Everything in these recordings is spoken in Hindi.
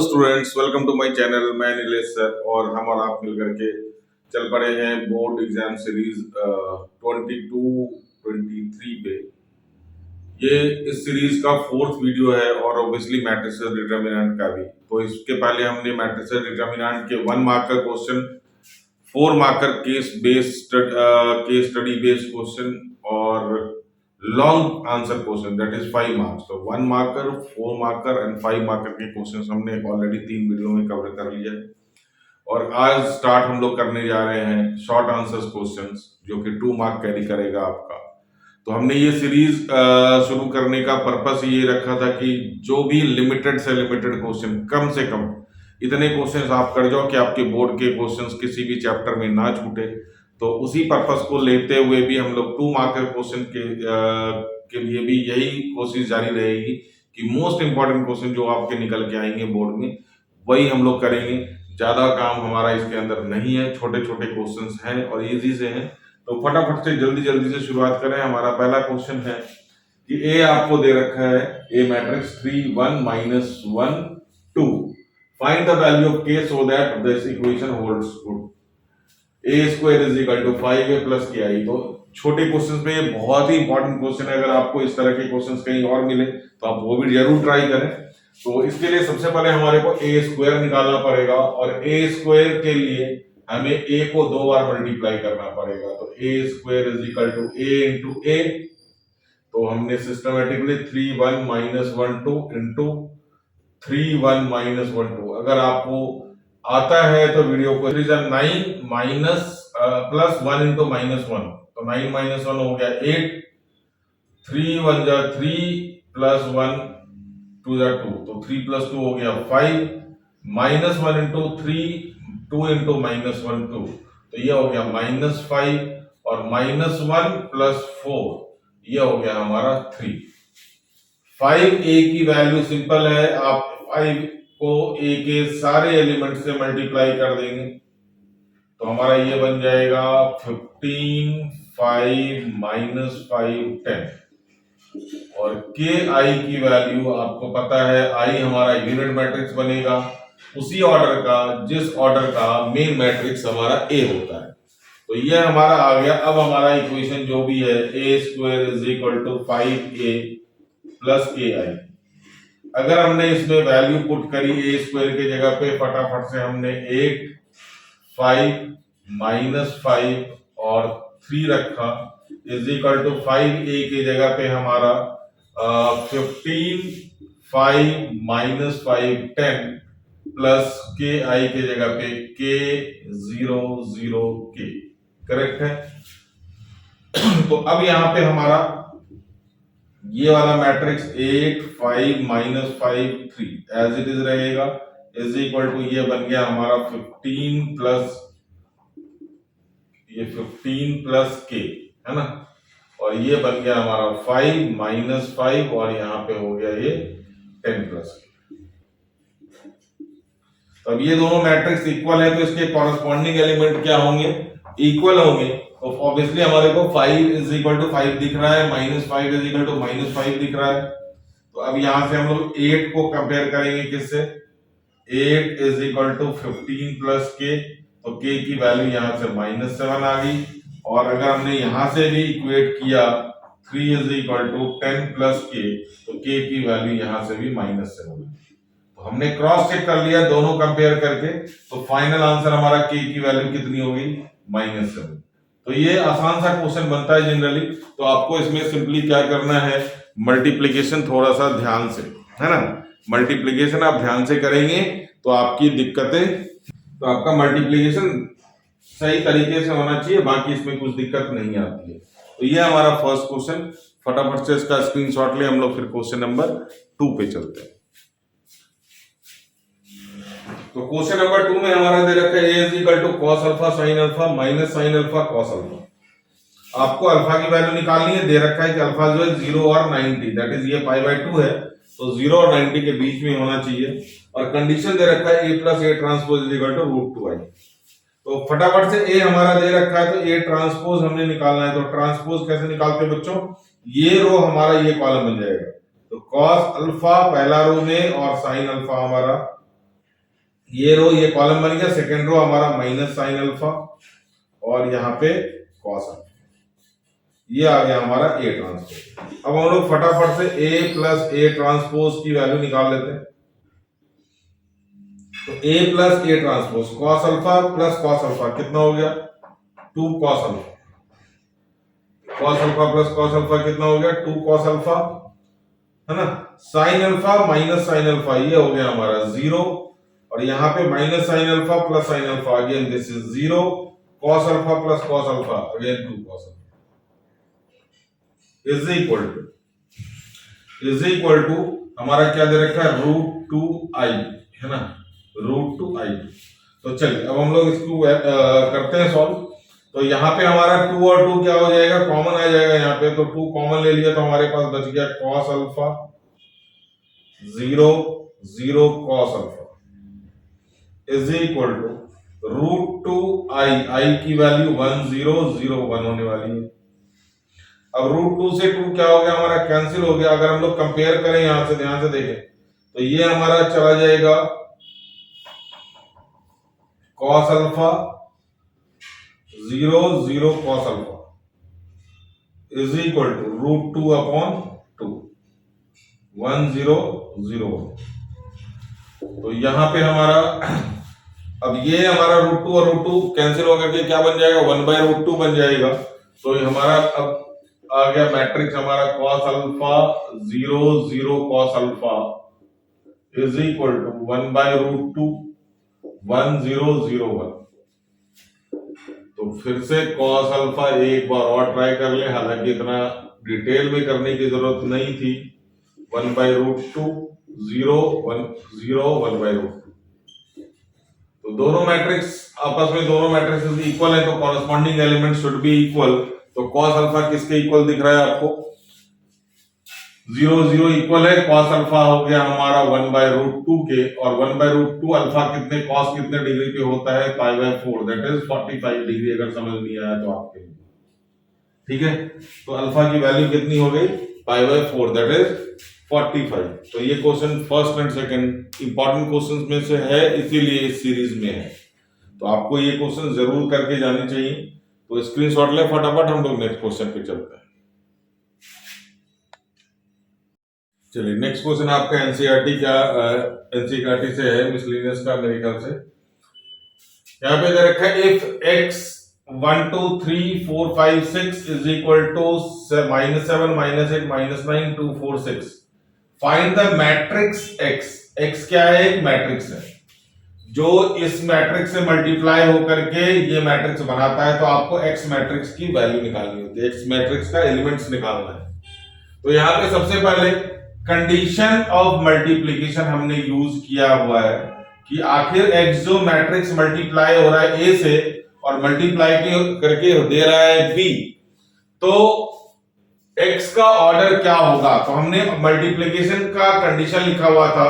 Students, welcome to my channel. मैं नीलेश सर और हम और आप मिलकर के चल पड़े हैं बोर्ड एग्जाम सीरीज 22-23 पे। ये इस सीरीज का फोर्थ वीडियो है और ऑब्वियसली मैट्रिसेस डिटरमिनेंट का भी। तो इसके पहले हमने मैट्रिसेस डिटरमिनेंट के 1 marker question, 4 marker case study based question और long answer question that is 5 marks. तो 1 मार्कर, 4 मार्कर एंड 5 मार्कर के क्वेश्चंस हमने ऑलरेडी 3 वीडियो में कवर कर लिया है। और आज स्टार्ट हम लोग करने जा रहे हैं शॉर्ट आंसर्स क्वेश्चंस, जो कि 2 मार्क कैरी करेगा आपका। तो हमने ये सीरीज शुरू करने का पर्पस ये रखा था कि जो भी लिमिटेड से लिमिटेड क्वेश्चन, कम से कम इतने क्वेश्चंस आप कर जाओ कि आपके बोर्ड के क्वेश्चंस किसी भी चैप्टर में ना छूटे। तो उसी पर्पस को लेते हुए भी हम लोग 2 मार्कर क्वेश्चन के लिए भी यही कोशिश जारी रहेगी कि मोस्ट इंपॉर्टेंट क्वेश्चन जो आपके निकल के आएंगे बोर्ड में वही हम लोग करेंगे। ज्यादा काम हमारा इसके अंदर नहीं है, छोटे छोटे क्वेश्चंस हैं और इजी से हैं। तो फटाफट से जल्दी से शुरुआत करें। हमारा पहला क्वेश्चन है कि ए आपको दे रखा है, a matrix 3 1 -1 2। Find the value of k so that this equation holds good. A square is equal to 5a plus k I. तो छोटे क्वेश्चन में ये बहुत ही इंपॉर्टेंट क्वेश्चन है। अगर आपको इस तरह के क्वेश्चन कहीं और मिले तो आप वो भी जरूर ट्राई करें। तो इसके लिए सबसे पहले हमारे को ए स्क्वायर निकालना पड़ेगा और ए स्क्वायर के लिए हमें ए को 2 बार मल्टीप्लाई करना पड़ेगा। तो a square is equal to a into a. तो हमने सिस्टमेटिकली 3 1 -1 2 इंटू 3 1 -1 2। अगर आपको आता है तो वीडियो को 9 माइनस प्लस 1 इंटू -1। तो 9 -1 हो गया 8, 3 1 जा 3 प्लस 1 2 जा 2। तो 3 प्लस 2 हो गया 5, -1 इंटू 3 2 इंटू -1 2। तो ये हो गया -5 और -1 प्लस 4 ये हो गया हमारा 3। 5a की वैल्यू सिंपल है, आप 5 को a के सारे एलिमेंट से मल्टीप्लाई कर देंगे तो हमारा ये बन जाएगा 15 5 -5 10। और के आई की वैल्यू आपको पता है, आई हमारा यूनिट मैट्रिक्स बनेगा उसी ऑर्डर का जिस ऑर्डर का मेन मैट्रिक्स हमारा ए होता है। तो ये हमारा आ गया। अब हमारा इक्वेशन जो भी है a square is equal to 5a plus k I. अगर हमने इसमें वैल्यू पुट करी ए स्क्वायर की जगह पे, फटाफट से हमने 8 5 -5 और 3 रखा इज इक्वल टू 5a की जगह पे हमारा 15 5 -5 10 प्लस के आई की जगह पे के 0 0 के। करेक्ट है। तो अब यहां पे हमारा ये वाला मैट्रिक्स 8 5 -5 3 एज इट इज रहेगा इज इक्वल टू ये बन गया हमारा 15 प्लस के, है ना। और ये बन गया हमारा 5 -5 और यहाँ पे हो गया ये 10 प्लस के। तो अब ये दोनों मैट्रिक्स इक्वल है तो इसके कॉरस्पॉन्डिंग एलिमेंट क्या होंगे? इक्वल होंगे। तो ऑब्वियसली हमारे को 5 इज इक्वल टू 5 दिख रहा है, -5 इज इक्वल टू -5 दिख रहा है। तो अब यहां से हम लोग 8 को कंपेयर करेंगे किससे? 8 इज इक्वल टू 15 प्लस के। तो के की वैल्यू यहां से -7 आ गई। और अगर हमने यहां से भी इक्वेट किया 3 इज इक्वल टू 10 प्लस के, तो के की वैल्यू यहां से भी -7 है। तो हमने क्रॉस चेक कर लिया दोनों कंपेयर करके। तो फाइनल आंसर हमारा के की वैल्यू कितनी हो गई? -7। तो ये आसान सा क्वेश्चन बनता है जनरली। तो आपको इसमें सिंपली क्या करना है, मल्टीप्लिकेशन थोड़ा सा ध्यान से, है ना। मल्टीप्लिकेशन आप ध्यान से करेंगे तो आपकी दिक्कतें, तो आपका मल्टीप्लिकेशन सही तरीके से होना चाहिए, बाकी इसमें कुछ दिक्कत नहीं आती है। तो ये हमारा फर्स्ट क्वेश्चन। फटाफट से इसका स्क्रीनशॉट ले, हम लोग फिर क्वेश्चन नंबर 2 पे चलते हैं। तो क्वेश्चन नंबर 2 में हमारा दे रखा है a is equal to cos alpha sin alpha minus sin alpha cos alpha. आपको अल्फा की वैल्यू निकालनी है। दे रखा है कि अल्फा जो है 0 और 90, दैट इज ये π/2 है। तो 0 और 90 के बीच में होना चाहिए। और कंडीशन दे रखा है a plus a transpose is equal to √2i। तो फटाफट से a हमारा दे रखा है तो a ट्रांसपोज हमने निकालना है। तो ट्रांसपोज कैसे निकालते हैं बच्चों? ये रो हमारा ये कॉलम बन जाएगा। तो cos अल्फा पहला रो में और sin अल्फा हमारा ये रो ये कॉलम बन गया, सेकेंड रो हमारा माइनस साइन अल्फा और यहाँ पे कॉस अल्फा, ये आ गया हमारा ए ट्रांसपोज। अब हम लोग फटाफट से ए प्लस ए ट्रांसपोज की वैल्यू निकाल लेते हैं। तो a plus a transpose cos alpha plus cos alpha कितना हो गया 2 cos alpha, cos alpha plus cos alpha कितना हो गया 2 कॉस अल्फा, है ना। Sine alpha minus sine alpha ये हो गया हमारा 0, और यहाँ पे minus sine alpha plus sine alpha again this is 0, cos alpha plus cos alpha again 2 cos alpha is equal to हमारा क्या दे रखा है √2i, है ना, √2i। तो चलिए अब हम लोग इसको करते हैं सॉल्व। तो यहाँ पे हमारा 2 और 2 क्या हो जाएगा कॉमन आ जाएगा यहाँ पे, तो 2 कॉमन ले लिया तो हमारे पास बच गया cos alpha 0 0 cos alpha is equal to √2i, i की वैल्यू 1 0 0 1 होने वाली है। अब √2 से 2 क्या हो गया हमारा कैंसिल हो गया। अगर हम लोग कंपेयर करें यहां से ध्यान से देखें तो ये हमारा चला जाएगा cos alpha 0 0 cos alpha is equal to √2/2 1 0 0 1। तो यहां पे हमारा अब ये हमारा √2 और √2 कैंसिल होकर के क्या बन जाएगा 1/√2 बन जाएगा। तो ये हमारा अब आ गया मैट्रिक्स हमारा cos alpha 0 0 cos alpha is equal to 1/√2 1 0 0 1। तो फिर से cos अल्फा एक बार और ट्राई कर ले, हालांकि इतना डिटेल में करने की जरूरत नहीं थी। 1/√2 0 1 0 1/√2। तो दोनों मैट्रिक्स आपस में दोनों मैट्रिक्स इक्वल है तो corresponding element should be equal. तो cos अल्फा किसके इक्वल दिख रहा है आपको 0 0 इक्वल है, cos अल्फा हो गया हमारा 1/√2 के, और 1/√2 अल्फा कितने cos कितने डिग्री पे होता है π/4 दैट इज 45 डिग्री। अगर समझ नहीं आया तो आपके लिए ठीक है। तो अल्फा की वैल्यू कितनी हो गई π/4 दैट इज 45। तो ये question first and second important questions में से है, इसीलिए इस सीरीज में है। तो आपको ये क्वेश्चन जरूर करके जाने चाहिए। तो स्क्रीनशॉट ले फटाफट, हम लोग नेक्स्ट क्वेश्चन पे चलते हैं। चलिए नेक्स्ट क्वेश्चन आपका एनसीईआरटी का एनसीईआरटी से है, मिसलेनियस का मेरे ख्याल से। यहाँ पे दे रखा है if x 1 2 3 4 5 6 is equal to -7 -8 -9 2 4 6 find the matrix x। x क्या है एक मैट्रिक्स है जो इस मैट्रिक्स से मल्टीप्लाई होकर के ये मैट्रिक्स बनाता है। तो आपको x मैट्रिक्स की वैल्यू निकालनी होती है, x मैट्रिक्स का एलिमेंट्स निकालना है। तो यहाँ पे सबसे पहले कंडीशन ऑफ मल्टीप्लीकेशन हमने यूज किया हुआ है कि आखिर x जो मैट्रिक्स मल्टीप्लाई हो रहा है a से और मल्टीप्लाई करके दे रहा है b, तो x का ऑर्डर क्या होगा। तो हमने मल्टीप्लीकेशन का कंडीशन लिखा हुआ था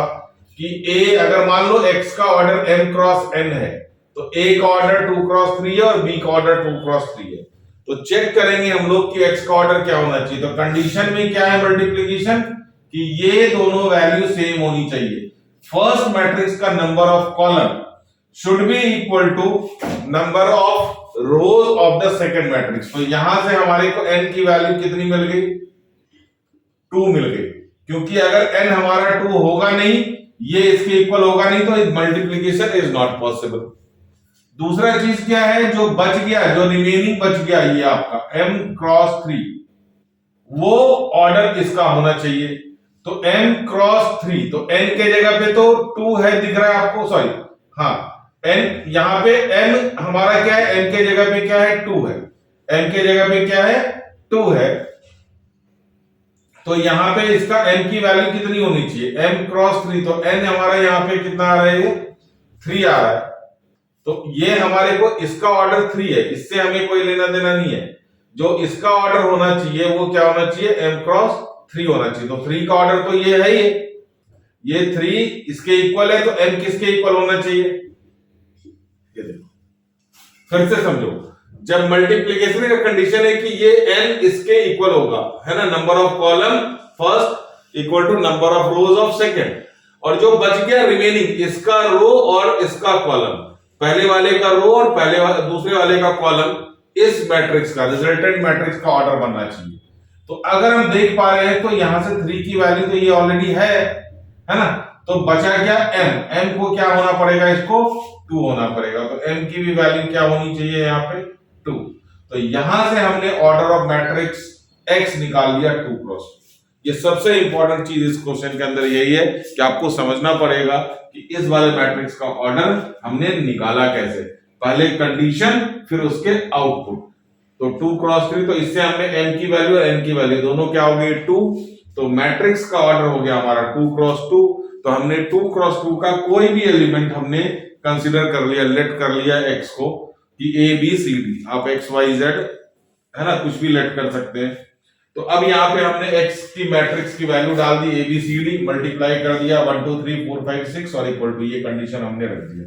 कि a अगर मान लो x का ऑर्डर m क्रॉस n है तो a का ऑर्डर 2 क्रॉस 3 है और b का ऑर्डर 2 क्रॉस 3 है। तो चेक करेंगे हम लोग कि x का ऑर्डर क्या होना चाहिए। तो कंडीशन में क्या है मल्टीप्लीकेशन कि ये दोनों वैल्यू सेम होनी चाहिए। फर्स्ट मैट्रिक्स का number of column should be equal to number of rows of the second matrix. तो यहां से हमारे को n की वैल्यू कितनी मिल गई 2 मिल गई, क्योंकि अगर n हमारा 2 होगा नहीं, ये इसके इक्वल होगा नहीं, तो मल्टीप्लीकेशन इज नॉट पॉसिबल। दूसरा चीज क्या है जो बच गया, जो रिमेनिंग बच गया ये आपका m क्रॉस 3, वो ऑर्डर इसका होना चाहिए। तो m क्रॉस 3, तो n के जगह पे तो 2 है दिख रहा है आपको, सॉरी हाँ n यहां पे m हमारा क्या है, n के जगह पे क्या है 2 है, n के जगह पे क्या है 2 है। तो यहां पे इसका n की वैल्यू कितनी होनी चाहिए m क्रॉस 3, तो n हमारा यहां पे कितना आ रहा है 3 आ रहा है। तो ये हमारे को इसका ऑर्डर 3 है, इससे हमें कोई लेना देना नहीं है। जो इसका ऑर्डर होना चाहिए वो क्या होना चाहिए m क्रॉस 3 होना चाहिए। तो 3 का ऑर्डर तो ये है ही, ये 3 इसके इक्वल है, तो m किसके इक्वल होना चाहिए। ये देखो फिर से समझो, जब मल्टीप्लीकेशन का कंडीशन है कि ये n इसके इक्वल होगा, है ना, number of column first equal to number of rows of second. और जो बच गया रिमेनिंग, इसका रो और इसका कॉलम, पहले वाले का रो और दूसरे वाले का कॉलम, इस मैट्रिक्स का रिजल्टेंट मैट्रिक्स का ऑर्डर बनना चाहिए। तो अगर हम देख पा रहे हैं तो यहां से 3 की वैल्यू तो ये ऑलरेडी है ना, तो बचा क्या m को क्या होना पड़ेगा, इसको 2 होना पड़ेगा। तो m की भी वैल्यू क्या होनी चाहिए यहाँ पे 2। तो यहां से हमने ऑर्डर ऑफ मैट्रिक्स x निकाल लिया 2 क्रॉस 2। ये सबसे इंपॉर्टेंट चीज इस क्वेश्चन के अंदर यही है कि आपको समझना पड़ेगा कि इस वाले मैट्रिक्स का ऑर्डर हमने निकाला कैसे, पहले कंडीशन फिर उसके आउटपुट। तो 2 क्रॉस 3, तो इससे हमने m की वैल्यू और n की वैल्यू दोनों क्या हो गई 2। तो मैट्रिक्स का ऑर्डर हो गया हमारा 2 क्रॉस 2। तो हमने 2 क्रॉस 2 का कोई भी एलिमेंट हमने कंसीडर कर लिया, लेट कर लिया x को कि a b c d, आप x y z है ना, कुछ भी लेट कर सकते हैं। तो अब यहाँ पे हमने x की मैट्रिक्स की वैल्यू डाल दी, a b c d multiply कर दिया 1 2 3 4 5 6 और इक्वल टू, ये कंडीशन हमने रख दिया।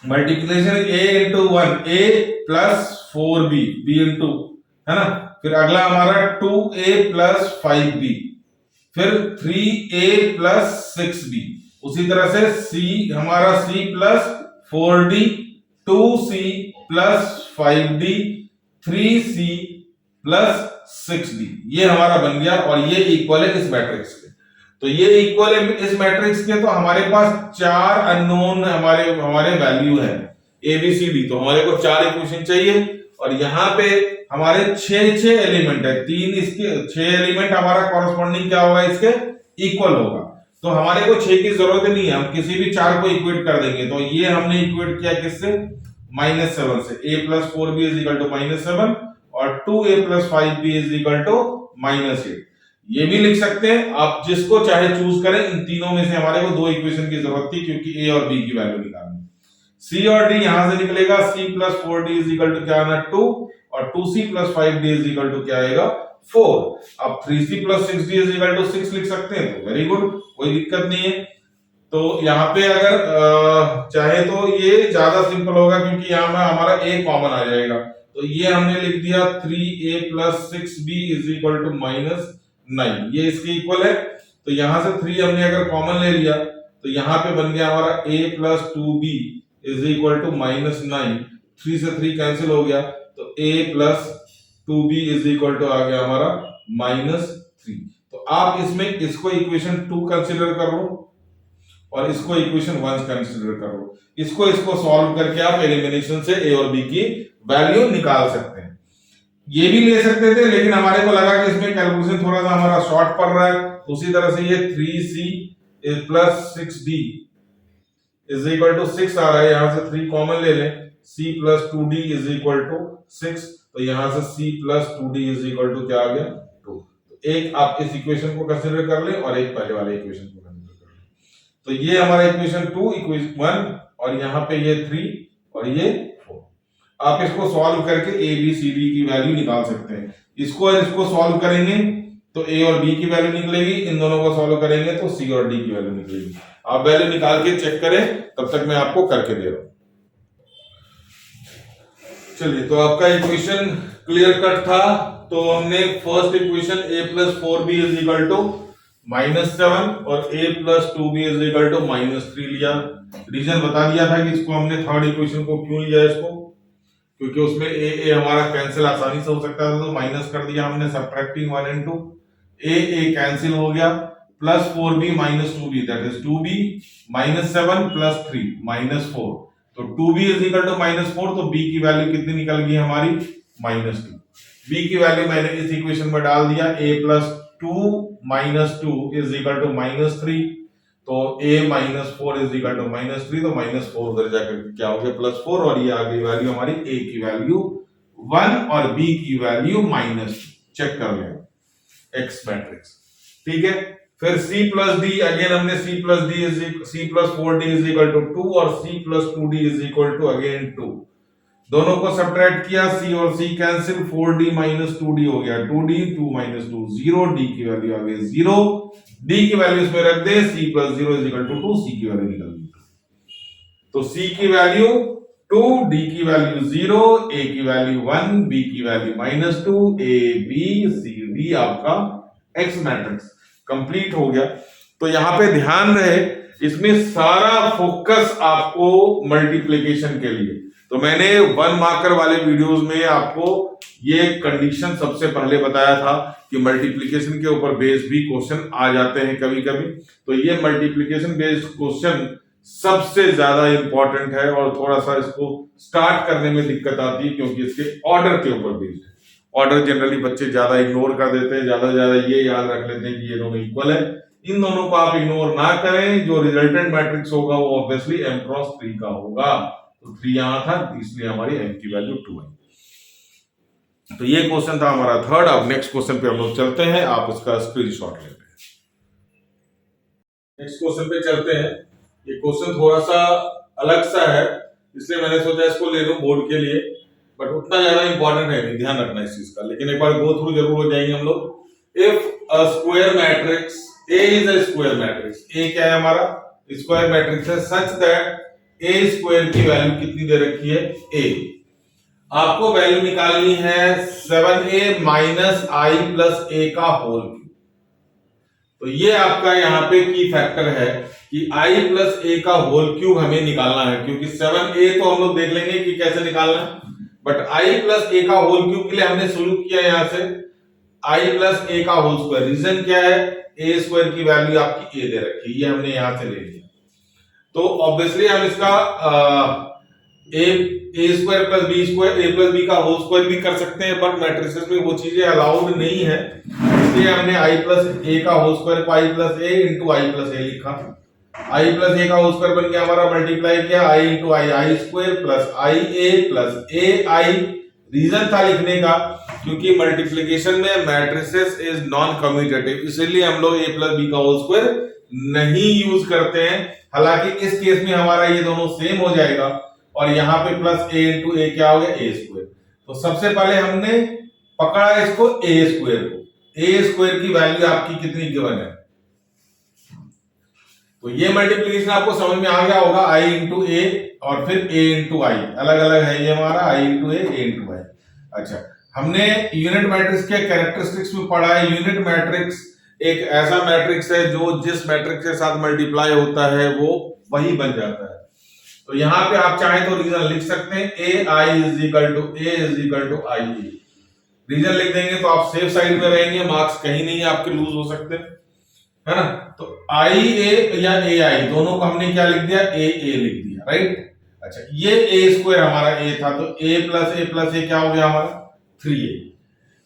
Multiplication a into 1 a plus 4b b into, है ना, फिर अगला हमारा 2a प्लस 5b, फिर 3a प्लस 6b, उसी तरह से c हमारा c plus 4d, 2c plus 5d, 3c plus 6d, ये हमारा बन गया और ये इक्वल है इस मैट्रिक्स के। तो ये इक्वल है इस मैट्रिक्स के, तो हमारे पास 4 अननोन हमारे वैल्यू है ए बी सी डी, तो हमारे को 4 इक्वेशन चाहिए और यहाँ पे हमारे 6 एलिमेंट है, 3 इसके 6 एलिमेंट हमारा कॉरेस्पॉन्डिंग क्या होगा, इसके इक्वल होगा। तो हमारे को 6 की जरूरत नहीं है, हम किसी भी 4 को इक्वेट कर देंगे। तो ये हमने इक्वेट किया किससे, -7 से, a plus 4b is equal to -7 और 2a plus 5b is equal to -8। ये भी लिख सकते हैं आप, जिसको चाहे चूज करें। इन तीनों में से हमारे को 2 इक्वेशन की जरूरत थी क्योंकि a और b की वैल्यू निकालनी। c और d यहां से निकलेगा, c plus 4d is equal to क्या आना 2 और 2c plus 5d is equal to क्या आएगा 4। अब 3c plus 6d is equal to 6 लिख सकते हैं, तो वेरी गुड, कोई दिक्कत नहीं है। तो यहाँ पे अगर चाहे तो ये ज्यादा सिंपल होगा क्योंकि यहाँ में हमारा a कॉमन आ जाएगा। तो ये हमने लिख दिया 3a plus 6b is equal to -9, ये इसके इक्वल है। तो यहां से 3 हमने अगर कॉमन ले लिया तो यहाँ पे बन गया हमारा a plus 2b is equal to -9, 3 से 3 कैंसिल हो गया, तो a plus 2b is equal to आ गया हमारा -3। तो आप इसमें इसको इक्वेशन 2 कंसिडर कर लो और इसको इक्वेशन 1 कंसिडर कर लो। इसको सॉल्व करके आप एलिमिनेशन से a और b की वैल्यू निकाल सकते हैं। ये भी ले सकते थे लेकिन हमारे को लगा कि इसमें कैलकुलेशन थोड़ा सा हमारा शॉर्ट पड़ रहा है, तो उसी तरह से ये 3c plus 6d is equal to 6 आ रहा है, यहां से 3 कॉमन ले लें, c plus 2d is equal to 6, तो यहां से c plus 2d is equal to क्या आ गया 2। तो एक आप इस इक्वेशन को कंसीडर कर लें और एक पहले वाले इक्वेशन को कंसीडर कर लें। तो ये हमारा इक्वेशन 2, इक्वेशन 1 और यहाँ पे ये 3 और ये 4। आप इसको सॉल्व करके a b c d की वैल्यू निकाल सकते हैं। इसको सॉल्व करेंगे तो a और b की वैल्यू निकलेगी, इन दोनों को सॉल्व करेंगे तो c और d की वैल्यू निकलेगी। आप वैल्यू निकाल के चेक करें, तब तक मैं आपको करके दे रहा हूं। चलिए, तो आपका इक्वेशन क्लियर कट था। तो हमने first equation a plus 4b is equal to -7 और a plus 2b is equal to -3 लिया। रीजन बता दिया था कि इसको हमने थर्ड इक्वेशन को क्यों लिया, इसको क्योंकि उसमें a हमारा कैंसिल आसानी से हो सकता था, तो माइनस कर दिया हमने, सब्ट्रैक्टिंग 1 and 2, a कैंसिल हो गया, plus 4b minus 2b that is 2b -7 plus 3 -4, तो 2b इज इक्वल टू -4, तो b की वैल्यू कितनी निकल गई हमारी -2। b की वैल्यू मैंने इस इक्वेशन में डाल दिया, a plus 2 minus 2 is equal to -3, तो a minus 4 is equal to -3, तो -4 उधर जाकर क्या हो गया +4 और ये आ गई वैल्यू हमारी a की वैल्यू 1 और b की वैल्यू -2। चेक कर लें x मैट्रिक्स, ठीक है। फिर c प्लस d, अगेन हमने c plus 4d is equal to 2 और c plus 2d is equal to again 2। दोनों को सब्ट्रैक्ट किया, c और c cancel, 4d minus 2d हो गया 2d, 2 माइनस 2 0, d की वैल्यू आ गई 0, d की वैल्यू इसमें रख दे, c plus 0 is equal to 2, c की वैल्यू निकल गई। तो c की वैल्यू 2, d की वैल्यू 0, a की वैल्यू 1, b की value -2, a b c d आपका x मैट्रिक्स कंप्लीट हो गया। तो यहाँ पे ध्यान रहे, इसमें सारा फोकस आपको मल्टीप्लिकेशन के लिए। तो मैंने 1 मार्कर वाले वीडियोस में आपको ये कंडीशन सबसे पहले बताया था कि मल्टीप्लिकेशन के ऊपर बेस्ड भी क्वेश्चन आ जाते हैं कभी कभी। तो ये मल्टीप्लिकेशन बेस्ड क्वेश्चन सबसे ज्यादा इंपॉर्टेंट है और थोड़ा सा इसको स्टार्ट करने में दिक्कत आती है क्योंकि इसके ऑर्डर के ऊपर बेस्ड है। ऑर्डर जनरली बच्चे ज्यादा इग्नोर कर देते हैं, ज्यादा ज्यादा ये याद रख लेते हैं कि ये दोनों इक्वल है। इन दोनों को आप इग्नोर ना करें, जो रिजल्टेंट मैट्रिक्स होगा वो ऑब्वियसली m क्रॉस 3 का होगा। तो 3 यहां था, इसलिए हमारी m की वैल्यू 2 है। तो ये क्वेश्चन था हमारा थर्ड। अब नेक्स्ट क्वेश्चन पे हम लोग चलते हैं, आप इसका स्क्रीनशॉट लेते हैं। नेक्स्ट क्वेश्चन पे चलते हैं। ये क्वेश्चन थोड़ा सा अलग सा है, इसलिए मैंने सोचा इसको ले लूं बोर्ड के लिए, बट उतना ज्यादा इंपॉर्टेंट है नहीं, ध्यान रखना इस चीज का। लेकिन एक बार गो थ्रू जरूर हो जाएंगे हम लोग। If a square matrix A is a square matrix, A क्या है हमारा स्क्वायर मैट्रिक्स है, सच दैट A स्क्वायर की वैल्यू कितनी दे रखी है A। आपको वैल्यू निकालनी है 7A minus I plus A का होल क्यूब। तो ये आपका यहाँ पे की फैक्टर है कि आई प्लस A का होल क्यूब हमें निकालना है, क्योंकि 7A तो हम लोग देख लेंगे कि कैसे निकालना है, बट आई प्लस A का होल क्यूब के लिए हमने शुरू किया यहां से आई प्लस A का होल स्क्वायर। रीजन क्या है, ए स्क्वायर की वैल्यू आपकी ए दे रखी है, ये हमने यहां से ले लिया। तो ऑब्वियसली हम इसका ए स्क्वायर प्लस बी स्क्वायर, ए प्लस बी का होल स्क्वायर भी कर सकते हैं, बट मैट्रिसेस में वो चीजें अलाउड नहीं है, इसलिए हमने आई प्लस ए का होल स्क्वायर को आई plus a into I plus ए लिखा। आई प्लस ए का होल स्क्वायर बन गया हमारा, मल्टीप्लाई किया आई into I, I square plus I A plus A I. Reason था लिखने का क्योंकि मल्टीप्लिकेशन में मैट्रिसेस इज नॉन कम्यूटेटिव, इसलिए हम लोग a प्लस बी का होल स्क्वायर नहीं यूज करते हैं। हालांकि इस केस में हमारा ये दोनों सेम हो जाएगा और यहाँ पे प्लस a इंटू ए क्या हो गया a स्क्वायर। तो सबसे पहले हमने पकड़ा इसको a स्क्वायर को, a स्क्वायर की वैल्यू आपकी कितनी गिवन है। तो ये मल्टीप्लिकेशन आपको समझ में आ गया होगा, i इंटू ए और फिर a इंटू आई, अलग अलग है ये हमारा i इंटू ए इंटू आई। अच्छा, हमने यूनिट मैट्रिक्स के कैरेक्टरिस्टिक्स में पढ़ा है। यूनिट मैट्रिक्स एक ऐसा मैट्रिक्स है जो जिस मैट्रिक्स के साथ मल्टीप्लाई होता है वो वही बन जाता है। तो यहाँ पे आप चाहें तो रीजन लिख सकते हैं, a I is equal to a is equal to I a. Reason लिख देंगे तो आप सेफ साइड में रहेंगे, मार्क्स कहीं नहीं आपके लूज हो सकते, है ना। तो आई ए या ए आई दोनों को हमने क्या लिख दिया, ए ए लिख दिया, राइट। अच्छा, ये ए स्क्वायर हमारा ए था, तो ए प्लस ए क्या हो गया हमारा 3a।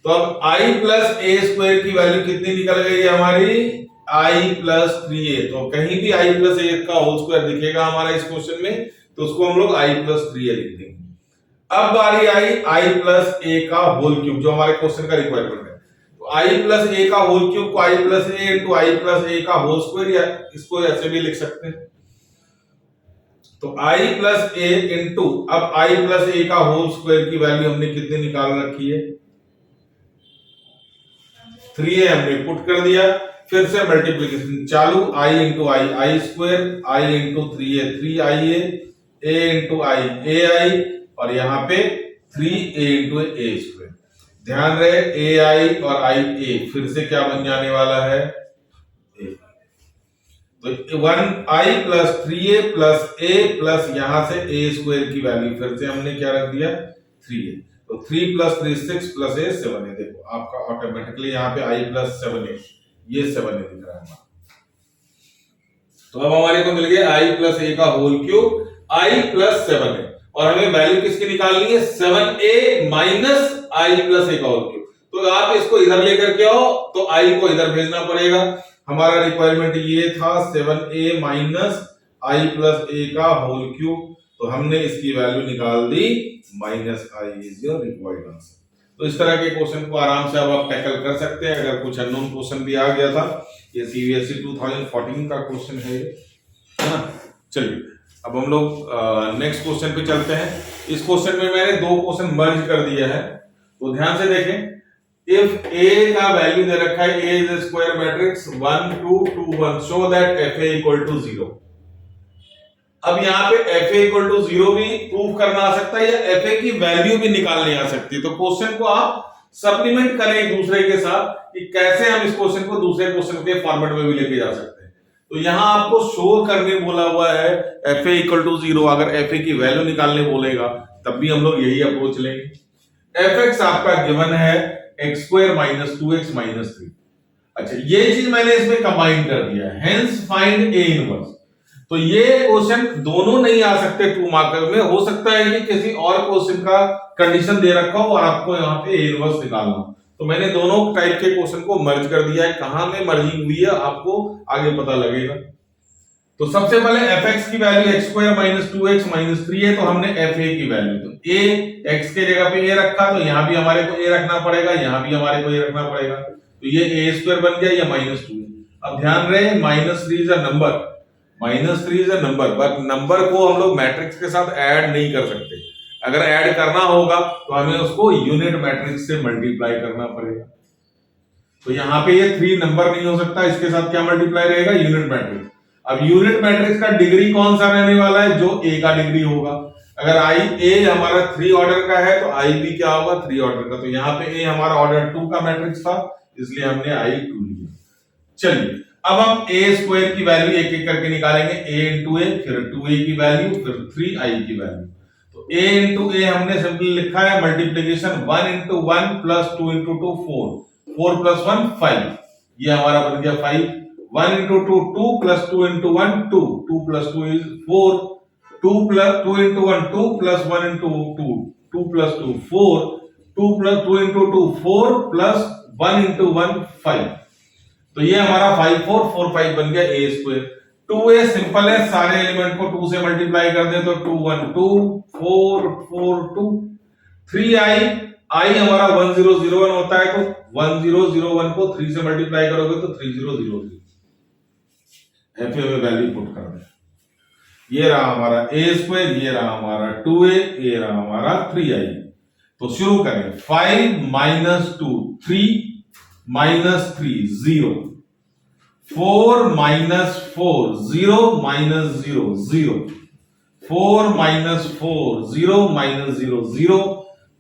तो अब i प्लस ए स्क्वायर की वैल्यू कितनी निकल गई है हमारी, i प्लस 3a। तो कहीं भी i प्लस ए का होल स्क्वायर दिखेगा हमारा इस क्वेश्चन में, तो उसको हम लोग i प्लस 3a लिख देंगे। अब बारी आई i प्लस ए का होल क्यूब, जो हमारे क्वेश्चन का रिक्वायरमेंट है। तो i प्लस ए का होल क्यूब को i plus a into I plus a का होल स्क्वायर, या इसको ऐसे भी लिख सकते हैं। तो i प्लस ए इंटू, अब i प्लस ए का होल स्क्वायर की वैल्यू हमने कितनी निकाल रखी है 3a, हमने पुट कर दिया। फिर से मल्टीप्लिकेशन चालू, i into I, I square, i into 3a 3ia, a into I a I, और यहाँ पे 3a इंटू ए स्क्वायर। ध्यान रहे ए आई और आई ए फिर से क्या बन जाने वाला है, तो 1i plus 3a plus a plus यहां से a स्क्वायर की वैल्यू फिर से हमने क्या रख दिया 3a। तो 3 प्लस 3 6 प्लस a 7a। देखो आपका ऑटोमेटिकली यहाँ पे i प्लस 7a, ये 7a दिख रहा है। तो अब हमारे को मिल गया i प्लस a का whole cube, i plus 7a, और हमें वैल्यू किसकी निकालनी है 7a minus i plus a का होल क्यूब। तो आप इसको इधर लेकर के आओ, तो i को इधर भेजना पड़ेगा। हमारा रिक्वायरमेंट ये था 7a minus I plus a का होल क्यूब, तो हमने इसकी वैल्यू निकाल दी minus I is your required answer. तो इस तरह के क्वेश्चन को आराम से अब आप टैकल कर सकते हैं। अगर कुछ अननोन क्वेश्चन भी आ गया था, ये सीबीएसई 2014 का क्वेश्चन है ना। चलिए अब हम लोग नेक्स्ट क्वेश्चन पे चलते हैं। इस क्वेश्चन में मैंने दो क्वेश्चन मर्ज कर दिया है, तो ध्यान से देखें। इफ a का वैल्यू दे रखा है, a is square matrix 1 2 2 1, show that fa equal to 0। अब यहाँ पे fa इक्वल टू 0 भी प्रूव करना आ सकता है, या fa की वैल्यू भी निकालनी आ सकती है। तो क्वेश्चन को आप सप्लीमेंट करें एक दूसरे के साथ कि कैसे हम इस क्वेश्चन को दूसरे क्वेश्चन के फॉर्मेट में भी लेके जा सकते हैं। तो यहां आपको शो करने बोला हुआ है एफ ए इक्वल टू 0। अगर एफ ए की वैल्यू निकालने बोलेगा तब भी हम लोग यही अप्रोच लेंगे। एफ एक्स आपका गिवन है x square minus 2x minus 3। अच्छा, ये चीज मैंने इसमें कंबाइन कर दिया है, हेंस फाइंड ए इनवर्स। तो ये क्वेश्चन दोनों नहीं आ सकते 2 मार्कर में, हो सकता है कि किसी और क्वेश्चन का कंडीशन दे रखा हो और आपको यहाँ पे ए इनवर्स निकालना हो। तो मैंने दोनों टाइप के क्वेश्चन को मर्ज कर दिया है। कहां में मर्जिंग हुई है आपको आगे पता लगेगा। तो सबसे पहले एफ एक्स की value x square minus 2x minus 3 है, तो हमने एफ ए की वैल्यू, तो ए एक्स के जगह पे ए रखा, तो यहां भी हमारे को ए रखना पड़ेगा, यहां भी हमारे को ए रखना पड़ेगा। तो ये ए स्क्वायर बन गया, ये माइनस 2 है। अब ध्यान रहे minus 3 is a number, minus 3 is a number, but number को हम लोग मैट्रिक्स के साथ ऐड नहीं कर सकते। अगर ऐड करना होगा तो हमें उसको यूनिट मैट्रिक्स से मल्टीप्लाई करना पड़ेगा। तो यहाँ पे ये 3 नंबर नहीं हो सकता, इसके साथ क्या मल्टीप्लाई रहेगा, यूनिट मैट्रिक्स। अब यूनिट मैट्रिक्स का डिग्री कौन सा रहने वाला है, जो ए का डिग्री होगा। अगर आई ए हमारा 3 ऑर्डर का है तो आई भी क्या होगा, 3 ऑर्डर का। तो यहाँ पे ए हमारा ऑर्डर 2 का मैट्रिक्स था, इसलिए हमने आई 2 लिया। चलिए अब हम ए स्क्वायर की वैल्यू एक एक करके निकालेंगे, ए इंटू ए, फिर 2a की वैल्यू, फिर 3i की वैल्यू। तो a इंटू ए हमने सिंपली लिखा है multiplication 1 into 1 plus 2 into 2 4, 4 plus 1 5, ये हमारा बन गया 5। 1 into 2 2 plus 2 into 1 2, 2 plus 2 is 4, 2 plus 2 into 1 2 plus 1 into 2 2 plus 2 4, 2 plus 2 into 2 4 plus 1 into 1 5। तो ये हमारा 5 4 4 5 बन गया ए स्क्वायर। 2a सिंपल है, सारे एलिमेंट को 2 से मल्टीप्लाई कर दे तो 2 1 2 4 4 2। 3i, i हमारा 1001 होता है, तो 1001 को 3 से मल्टीप्लाई करोगे तो 3003। एफ ए में वैल्यू पुट कर दे। ये रहा हमारा ए स्क्वायर, ये रहा हमारा 2a, ये रहा हमारा 3i। तो शुरू करें, 5 minus 2 3 minus 3 0, 4 minus 4 0 minus 0 0, 4 minus 4 0 minus 0 0,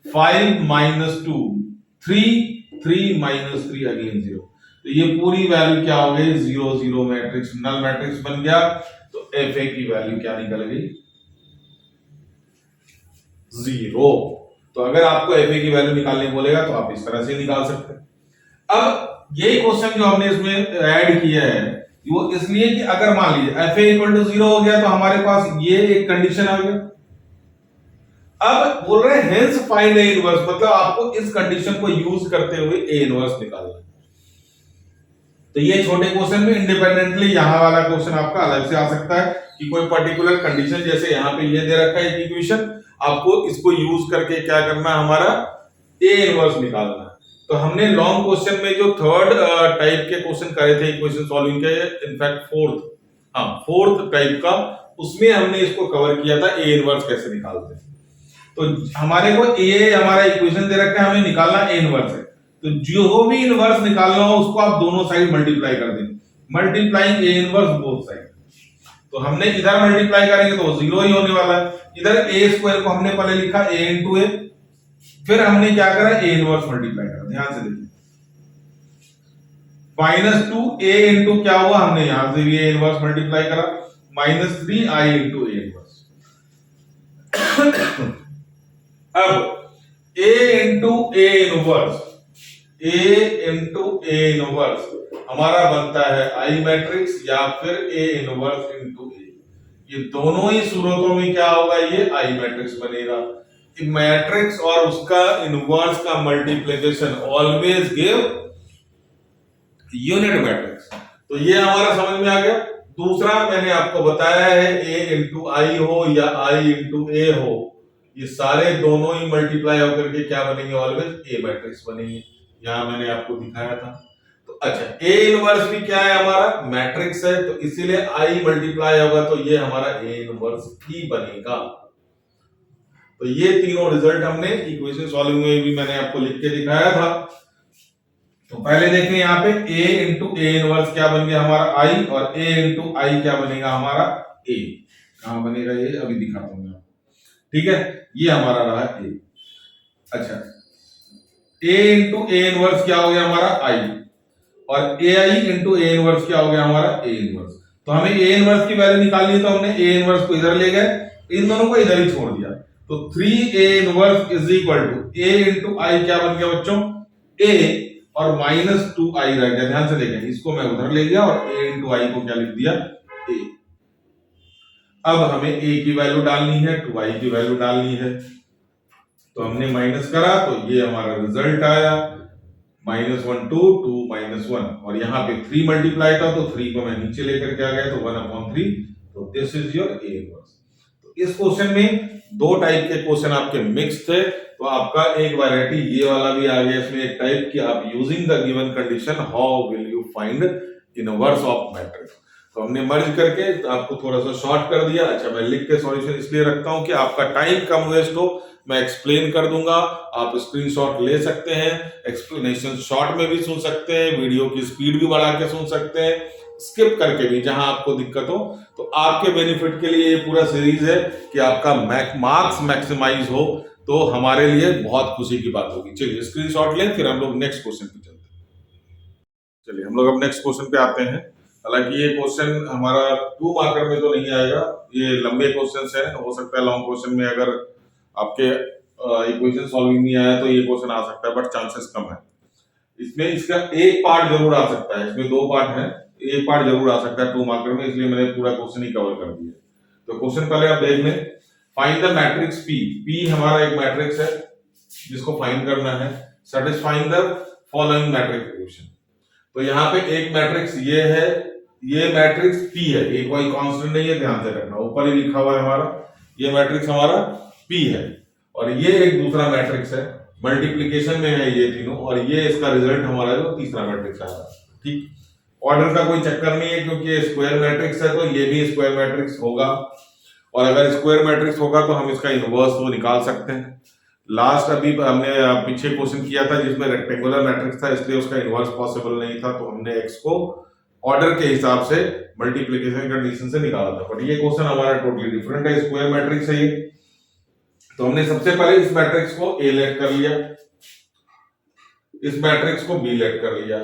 5 minus 2 3 3 minus 3 again 0। तो ये पूरी वैल्यू क्या हो गई, 0 0 मैट्रिक्स, नल मैट्रिक्स बन गया। तो एफ ए की वैल्यू क्या निकल गई, 0। तो अगर आपको एफ ए की वैल्यू निकालने बोलेगा तो आप इस तरह से निकाल सकते हैं। अब ये क्वेश्चन जो हमने इसमें ऐड किया है वो इसलिए कि अगर मान लीजिए एफ ए इक्वल टू 0 हो गया तो हमारे पास ये एक कंडीशन आ गया। अब बोल रहे हैं हेंस फाइंड ए इनवर्स, मतलब आपको इस कंडीशन को यूज करते हुए ए इनवर्स निकालना है। तो ये छोटे क्वेश्चन में इंडिपेंडेंटली यहां वाला क्वेश्चन आपका अलग से आ सकता है कि कोई पर्टिकुलर कंडीशन, जैसे यहां पे ये दे रखा है इक्वेशन, आपको इसको यूज करके क्या करना है, हमारा ए इनवर्स निकालना है। तो हमने लॉन्ग क्वेश्चन में जो थर्ड टाइप के क्वेश्चन करे थे इक्वेशन सॉल्विंग के, इनफैक्ट फोर्थ टाइप का, उसमें हमने इसको कवर किया था ए इनवर्स कैसे निकालते हैं। तो हमारे को ए हमारा इक्वेशन दे रखा है, हमें निकालना ए इनवर्स है। तो जो भी इनवर्स निकालना हो उसको आप दोनों साइड मल्टीप्लाई कर दें, multiplying A inverse both side. तो हमने इधर मल्टीप्लाई करेंगे तो 0 ही होने वाला है। इधर ए स्क्वायर को हमने पहले लिखा ए इंटू ए, फिर हमने क्या करा, ए इनवर्स मल्टीप्लाई करा। ध्यान से देखिए, -2 ए इंटू क्या हुआ, हमने यहां से भी ए इनवर्स मल्टीप्लाई करा, -3 आई इंटू ए इनवर्स। अब a into a inverse, a into a inverse हमारा बनता है आई मैट्रिक्स या फिर ए इनवर्स इंटू ए। ये दोनों ही सूरतों में क्या होगा, ये आई मैट्रिक्स बनेगा। मैट्रिक्स और उसका इनवर्स का multiplication always give unit matrix. तो ये हमारा समझ में आ गया। दूसरा मैंने आपको बताया है, ए इंटू आई हो या आई इंटू ए हो, ये सारे दोनों ही मल्टीप्लाई होकर के क्या बनेंगे, ऑलवेज ए मैट्रिक्स बनेंगे। यहां मैंने आपको दिखाया था। तो अच्छा, ए इनवर्स भी क्या है, हमारा मैट्रिक्स है, तो इसीलिए आई मल्टीप्लाई होगा तो ये हमारा ए इनवर्स ही बनेगा। तो ये तीनों रिजल्ट हमने इक्वेशन सॉल्विंग में भी मैंने आपको लिख के दिखाया था। तो पहले देखें यहाँ पे a इंटू ए इनवर्स क्या बन गया हमारा i, और a इंटू आई क्या बनेगा हमारा a। कहां बनेगा ये, अभी दिखाता हूं मैं आपको। ठीक है, ये हमारा रहा a। अच्छा, a इंटू ए इनवर्स क्या हो गया हमारा i, और ai इंटू ए इनवर्स क्या हो गया हमारा a इनवर्स। तो हमें ए इनवर्स की वैल्यू निकालनी है, तो हमने ए इनवर्स को इधर ले गए, इन दोनों को इधर ही छोड़ दिया। तो 3a inverse is equal to a into I, क्या बन गया बच्चों, a और माइनस 2i रह गया। ध्यान से देखें, इसको मैं उधर ले गया और a इंटू आई को क्या लिख दिया, a। अब हमें a की वैल्यू डालनी है, 2i की वैल्यू डालनी है, तो हमने माइनस करा तो ये हमारा रिजल्ट आया -1 2 2 -1, और यहाँ पे 3 मल्टीप्लाई था तो 3 को मैं नीचे लेकर के आ गया तो 1/3। तो this is your A inverse. तो इस क्वेश्चन में दो टाइप के क्वेश्चन आपके मिक्स थे, तो आपका एक वैरायटी ये वाला भी आ गया इसमें एक टाइप कि आप using the given condition how will you find inverse of matrix. तो हमने मर्ज करके आपको थोड़ा सा शॉर्ट कर दिया। अच्छा, मैं लिख के सॉल्यूशन इसलिए रखता हूं कि आपका टाइम कम वेस्ट हो, मैं एक्सप्लेन कर दूंगा, आप स्क्रीनशॉट ले सकते हैं, एक्सप्लेनेशन शॉर्ट में भी सुन सकते हैं, वीडियो की स्पीड भी बढ़ा के सुन सकते हैं, स्किप करके भी जहां आपको दिक्कत हो। तो आपके बेनिफिट के लिए ये पूरा सीरीज है कि आपका मार्क्स मैक्सिमाइज हो, तो हमारे लिए बहुत खुशी की बात होगी। चलिए स्क्रीनशॉट लें, फिर हम लोग नेक्स्ट क्वेश्चन पे चलते हैं। चलिए हम लोग अब नेक्स्ट क्वेश्चन पे आते हैं। हालांकि ये क्वेश्चन हमारा 2 मार्कर में तो नहीं आएगा, ये लंबे क्वेश्चन है, हो सकता है लॉन्ग क्वेश्चन में अगर आपके इक्वेशन सॉल्विंग नहीं आया तो ये क्वेश्चन आ सकता है, बट चांसेस कम है। इसमें इसका एक पार्ट जरूर आ सकता है, इसमें 2 पार्ट है, एक पार्ट जरूर आ सकता है 2 मार्कर में, इसलिए मैंने पूरा क्वेश्चन ही कवर कर दिया। तो क्वेश्चन पहले आप देख लें। Find the matrix P। P हमारा एक मैट्रिक्स है जिसको फाइंड करना है, satisfying the following matrix equation. तो यहाँ पे एक मैट्रिक्स ये है, ये मैट्रिक्स P है, ये कोई कांस्टेंट नहीं है, ध्यान से रखना, ऊपर ही लिखा हुआ है हमारा, ये मैट्रिक्स हमारा P है, और ये एक दूसरा मैट्रिक्स है, मल्टीप्लिकेशन में है ये तीनों, और ये इसका रिजल्ट हमारा जो तीसरा मैट्रिक्स आया। ठीक, ऑर्डर का कोई चक्कर नहीं है क्योंकि ये स्क्वायर मैट्रिक्स है, तो ये भी स्क्वायर मैट्रिक्स होगा, और अगर स्क्वायर मैट्रिक्स होगा तो हम इसका इनवर्स तो निकाल सकते हैं। लास्ट अभी हमने पीछे क्वेश्चन किया था जिसमें रेक्टेंगुलर मैट्रिक्स था, इसलिए उसका इनवर्स पॉसिबल नहीं था, तो हमने x को ऑर्डर के हिसाब से मल्टीप्लिकेशन कंडीशन से निकाला था। बट ये क्वेश्चन हमारा टोटली डिफरेंट है, स्क्वायर मैट्रिक्स है ये। तो हमने सबसे पहले इस मैट्रिक्स को A लेट कर लिया, इस मैट्रिक्स को B लेट कर लिया,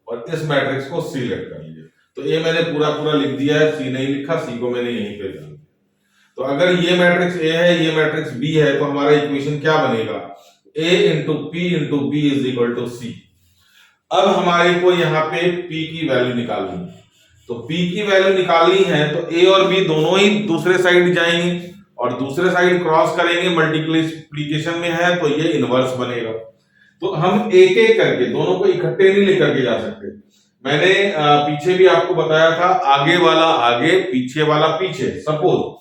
और इस मैट्रिक्स को C लेट कर लिया। तो A मैंने पूरा लिख दिया है, C नहीं लिखा, C को मैंने यहीं पे डाल दिया। तो अगर ये मैट्रिक्स A है, ये मैट्रिक्स B है, तो हमारा इक्वेशन क्या बनेगा, A into P into B is equal to C। अब हमारे को यहाँ पे P की वैल्यू निकालनी है, तो P की वैल्यू निकालनी है तो A और B दोनों ही दूसरे साइड जाएंगे और दूसरे साइड क्रॉस करेंगे, मल्टीप्लिकेशन में है तो ये इनवर्स बनेगा। तो हम एक एक करके दोनों को इकट्ठे नहीं लेकर के जा सकते। मैंने पीछे भी आपको बताया था, आगे वाला आगे, पीछे वाला पीछे। सपोज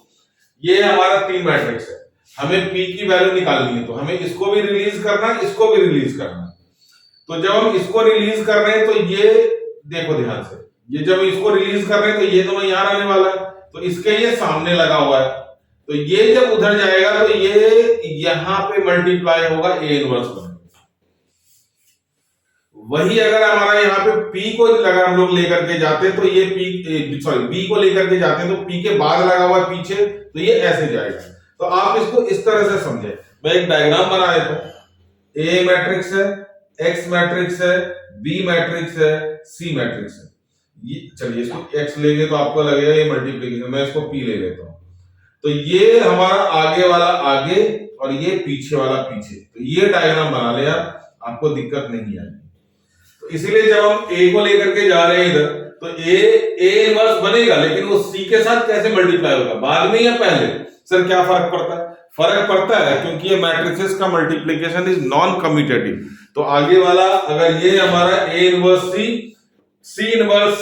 ये हमारा 3 मैट्रिक्स है, हमें P की वैल्यू निकालनी है, तो हमें इसको भी रिलीज करना है, इसको भी रिलीज करना है। तो जब हम इसको रिलीज कर रहे हैं तो ये देखो ध्यान से, ये जब इसको रिलीज कर रहे हैं तो ये दोनों यहां आने वाला है, तो इसके ये सामने लगा हुआ है, तो ये जब उधर जाएगा तो ये यहां पे मल्टीप्लाई होगा, A इनवर्स बनेगा। वही अगर हमारा यहाँ पे P को लगा हम लोग लेकर के जाते तो ये B को लेकर के जाते तो P के बाद लगा हुआ पीछे, तो ये ऐसे जाएगा। तो आप इसको इस तरह से समझे, मैं एक डायग्राम बना देता हूं। A मैट्रिक्स है, X मैट्रिक्स है, B मैट्रिक्स है, C मैट्रिक्स है। ये चलिए इसको X लेंगे तो आपको लगेगा ये मल्टीप्लिकेशन, मैं इसको P ले लेता हूं। तो ये हमारा आगे वाला आगे और ये पीछे वाला पीछे, तो ये डायग्राम बना लिया, आपको दिक्कत नहीं आएगी। तो इसीलिए जब हम A को लेकर के जा रहे हैं इधर, तो A इनवर्स बनेगा, लेकिन वो C के साथ कैसे मल्टीप्लाई होगा, बाद में या पहले? सर क्या फर्क पड़ता है? फर्क पड़ता है क्योंकि ये मैट्रिसेस का मल्टीप्लिकेशन इज नॉन कम्यूटेटिव। तो आगे वाला अगर ये हमारा A inverse C A inverse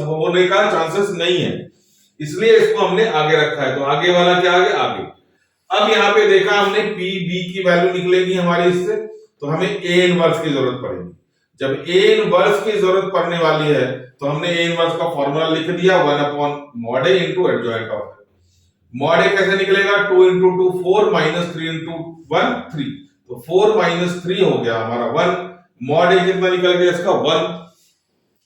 होने का चांसेस नहीं है, इसलिए इसको हमने आगे रखा है। तो आगे वाला क्या आगे। अब यहाँ पे देखा हमने P B की वैल्यू निकलेगी हमारी इससे, तो हमें A इनवर्स की जरूरत पड़ेगी। जब A इनवर्स की जरूरत पड़ने वाली है तो हमने A इनवर्स का फॉर्मूला लिख दिया, 1/mod A into adjoint of A। mod A कैसे निकलेगा, 2 इंटू 2 4 माइनस 3 इंटू 1 3, तो 4 माइनस 3 हो गया हमारा 1। mod A कितना निकल गया इसका 1।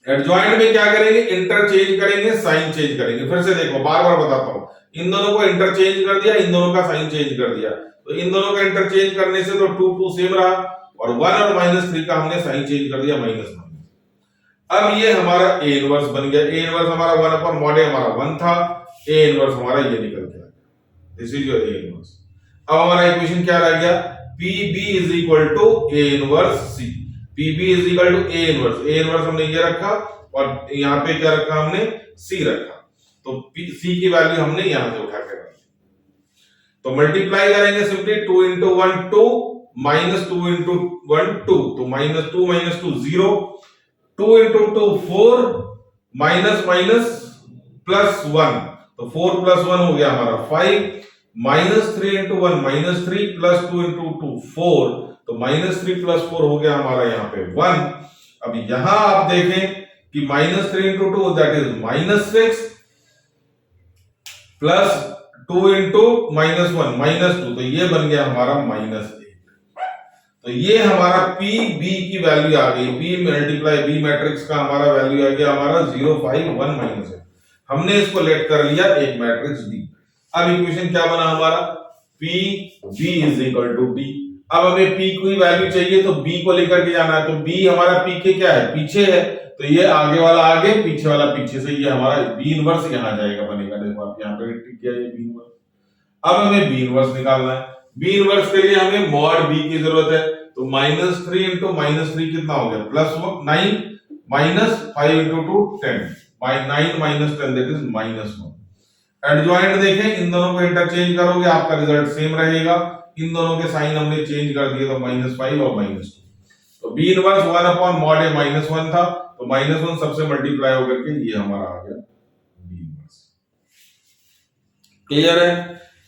एडजॉइंट में क्या करेंगे, इंटरचेंज करेंगे, साइन चेंज करेंगे। फिर से देखो, बार बार बताता हूं, इन दोनों को इंटरचेंज कर दिया, इन दोनों का साइन चेंज कर दिया, तो इन दोनों का इंटरचेंज करने से तो 2 2 सेम रहा, और 1 और -3 का हमने साइन चेंज कर दिया माइनस। अब ये हमारा ए इनवर्स बन गया। ए इनवर्स हमारा 1/mod हमारा 1 था, ए इनवर्स हमारा ये निकल गया, this is your A inverse. अब हमारा इक्वेशन क्या रह गया, PB is equal to A inverse C. PB is equal to A inverse, A inverse हमने ये रखा और यहाँ पे क्या रखा हमने, सी रखा, तो सी की वैल्यू हमने यहां से उठा के रखी। तो मल्टीप्लाई करेंगे सिंपली, 2 into 1 2 minus 2 into 1 2, तो -2 minus 2 0, 2 into 2 4 minus minus plus 1, तो 4 plus 1 हो गया हमारा 5, minus 3 into 1 minus 3 plus 2 into 2 4, तो -3 plus 4 हो गया हमारा यहाँ पे 1। अब यहां आप देखें कि -3 into 2 that is -6 plus 2 into -1 -2, तो ये बन गया हमारा -8। तो ये हमारा PB की वैल्यू आ गई, P मल्टीप्लाई B मैट्रिक्स का हमारा वैल्यू आ गया हमारा 0 5 1 -8। हमने इसको लेट कर लिया एक मैट्रिक्स D। अब इक्वेशन क्या बना हमारा, PB is equal to D। अब हमें P की वैल्यू चाहिए तो B को लेकर के जाना है, तो B हमारा P के क्या है, पीछे है, तो ये आगे वाला आगे पीछे वाला पीछे से, ये हमारा B इनवर्स यहां जाएगा बनेगा। देखो आप यहां पे टिक किया ये B इनवर्स। अब हमें B इनवर्स निकालना है, B इनवर्स के लिए हमें मॉड B की जरूरत है, तो -3 into -3 कितना हो गया, +9 minus 5 into 2 10, by 9 minus 10 that is -1। Adjoint देखें, इन दोनों को इंटरचेंज करोगे आपका रिजल्ट सेम रहेगा, इन दोनों के साइन हमने चेंज कर दिए, तो -5 और -2, तो B इनवर्स 1/mod A -1 था, तो -1 सबसे मल्टीप्लाई होकर के ये हमारा आ गया B इनवर्स। क्लियर है।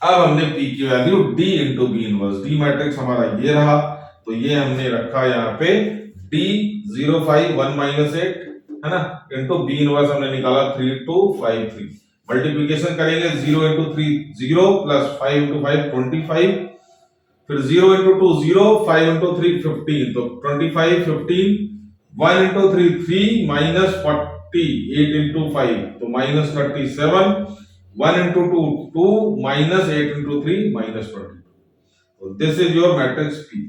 अब हमने P की value D into B inverse, D matrix हमारा ये रहा, तो ये हमने रखा यहाँ पे D 0 5 1 -8 है ना, इनटू B इनवर्स हमने निकाला 3 2 5 3। मल्टीप्लिकेशन करेंगे 0 into 3 0 प्लस 5 into 5 25, फिर 0 into 2 0, 5 into 3 15, तो 25 15, 1 into 3 3 minus 40, 8 into 5 तो -37, 1 into 2 2 minus 8 into 3 -20, तो this is your matrix P।